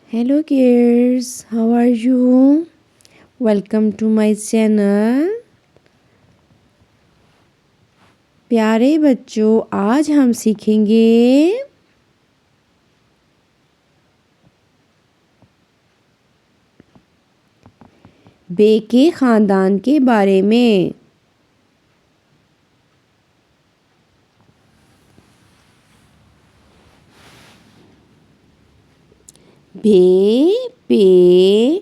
Hello kids, how are you? Welcome to my channel. प्यारे बच्चों, आज हम सीखेंगे बे के ख़ानदान के बारे में। बे, पे,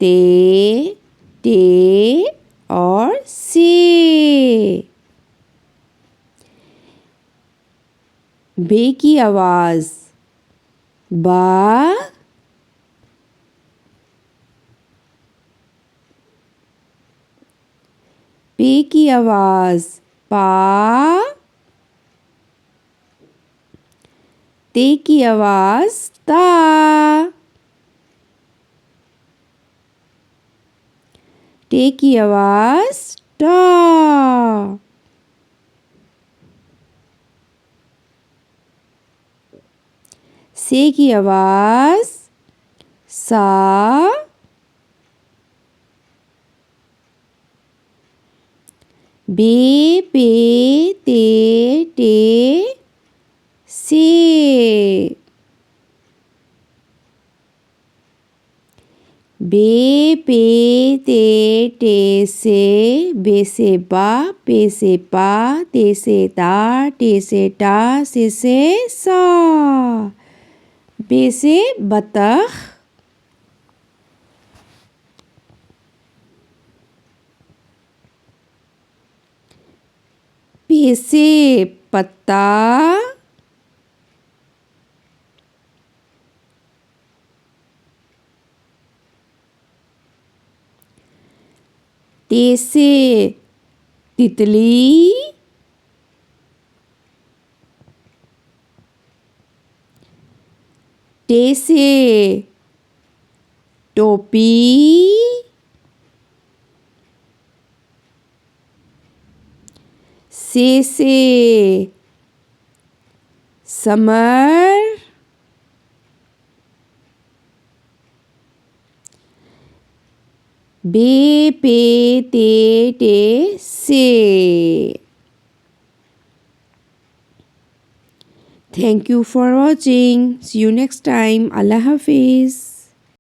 ते, टे और से। बे की आवाज़ बा, पे की आवाज़ पा, ते की आवाज़ ता, टे की आवाज़ टा, से की आवाज़ सा, बे, पे, ते, टे, से। बे, पे, ते, टे से। बे से बा, पे से पा, ते से ता, टे से टा, से सा। बे से बतख, पे से पत्ता, ते से तितली, टे से टोपी, से समर, बे, पे, ते, टे से। Thank you for watching. See you next time. Allah Hafiz.